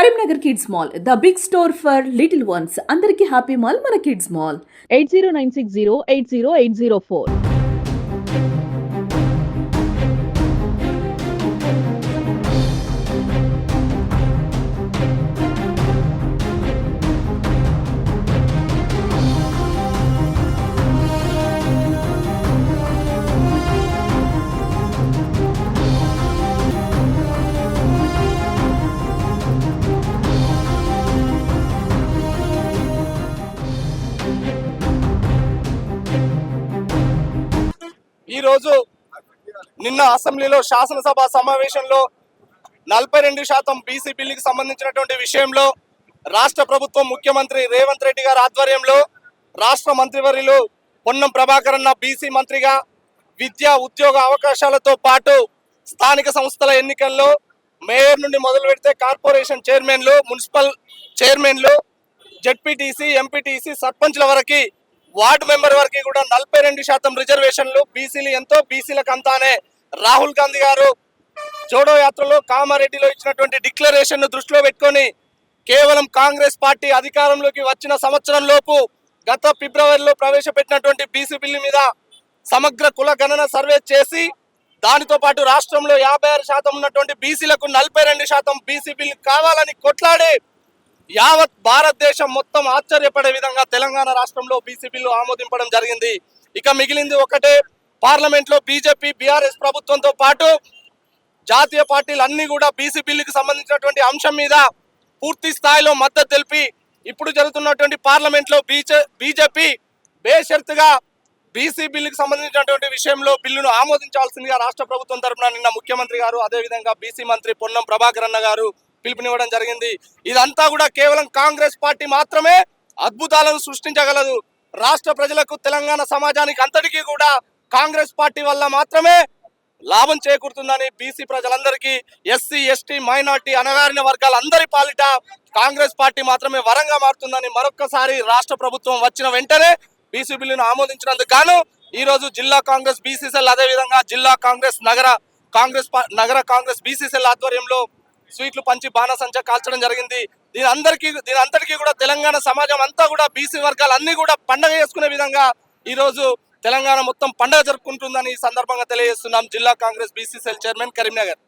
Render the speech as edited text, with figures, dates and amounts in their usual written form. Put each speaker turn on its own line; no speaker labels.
Karimnagar kids mall the big store for little ones. అందరికీ happy mall మన kids mall.
8096080804.
ఈరోజు నిన్న అసెంబ్లీలో శాసనసభ సమావేశంలో 42% బీసీ బిల్లుకి సంబంధించినటువంటి విషయంలో రాష్ట్ర ప్రభుత్వం ముఖ్యమంత్రి రేవంత్ రెడ్డి గారి ఆధ్వర్యంలో రాష్ట్ర మంత్రివర్యులు పొన్నం ప్రభాకర్ అన్న బీసీ మంత్రిగా విద్యా ఉద్యోగ అవకాశాలతో పాటు స్థానిక సంస్థల ఎన్నికల్లో మేయర్ నుండి మొదలు పెడితే కార్పొరేషన్ చైర్మన్లు, మున్సిపల్ చైర్మన్లు, జెడ్పీటీసీ, ఎంపీటీసీ, సర్పంచ్ల వరకు, వార్డు మెంబర్ వరకు కూడా 42% రిజర్వేషన్లు బీసీలు ఎంతో బీసీలకు అంతా అనే రాహుల్ గాంధీ గారు జోడో యాత్రలో కామారెడ్డిలో ఇచ్చినటువంటి డిక్లరేషన్ ను దృష్టిలో పెట్టుకొని కేవలం కాంగ్రెస్ పార్టీ అధికారంలోకి వచ్చిన సంవత్సరం లోపు గత ఫిబ్రవరిలో ప్రవేశపెట్టినటువంటి బీసీ బిల్లు మీద సమగ్ర కుల గణన సర్వే చేసి దానితో పాటు రాష్ట్రంలో 56% ఉన్నటువంటి బీసీలకు 42% బీసీ బిల్లు కావాలని కొట్లాడి యావత్ భారతదేశం మొత్తం ఆశ్చర్యపడే విధంగా తెలంగాణ రాష్ట్రంలో బీసీ బిల్లు ఆమోదింపడం జరిగింది. ఇక మిగిలింది ఒకటే, పార్లమెంట్ లో బీజేపీ, బీఆర్ఎస్ ప్రభుత్వంతో పాటు జాతీయ పార్టీలు అన్ని కూడా బీసీ బిల్లుకి సంబంధించినటువంటి అంశం మీద పూర్తి స్థాయిలో మద్దతు తెలిపి ఇప్పుడు జరుగుతున్నటువంటి పార్లమెంట్ లో బీజేపీ బేషరతుగా బీసీ బిల్లుకి సంబంధించినటువంటి విషయంలో బిల్లును ఆమోదించాల్సిందిగా రాష్ట్ర ప్రభుత్వం తరఫున నిన్న ముఖ్యమంత్రి గారు, అదేవిధంగా బీసీ మంత్రి పొన్నం ప్రభాకర్ అన్న గారు పిలుపునివ్వడం జరిగింది. ఇదంతా కూడా కేవలం కాంగ్రెస్ పార్టీ మాత్రమే అద్భుతాలను సృష్టించగలదు. రాష్ట్ర ప్రజలకు, తెలంగాణ సమాజానికి అంతటికీ కూడా కాంగ్రెస్ పార్టీ వల్ల మాత్రమే లాభం చేకూరుతుందని బీసీ ప్రజలందరికీ, ఎస్సీ, ఎస్టీ, మైనార్టీ, అణగారిన వర్గాలందరి పాలిట కాంగ్రెస్ పార్టీ మాత్రమే వరంగా మారుతుందని మరొక్కసారి రాష్ట్ర ప్రభుత్వం వచ్చిన వెంటనే బీసీ బిల్లును ఆమోదించినందుకు గాను ఈ రోజు జిల్లా కాంగ్రెస్ బీసీసీఎల్, అదేవిధంగా జిల్లా కాంగ్రెస్ నగర కాంగ్రెస్ బీసీసీఎల్ ఆధ్వర్యంలో స్వీట్లు పంచి బాణసంచా కాల్చడం జరిగింది. దీని అంతటికీ కూడా తెలంగాణ సమాజం అంతా కూడా బీసీ వర్గాలన్నీ కూడా పండగ చేసుకునే విధంగా ఈ రోజు తెలంగాణ మొత్తం పండగ జరుపుకుంటుందని ఈ సందర్భంగా తెలియజేస్తున్నాం. జిల్లా కాంగ్రెస్ బీసీసీఎల్ చైర్మన్, కరీంనగర్.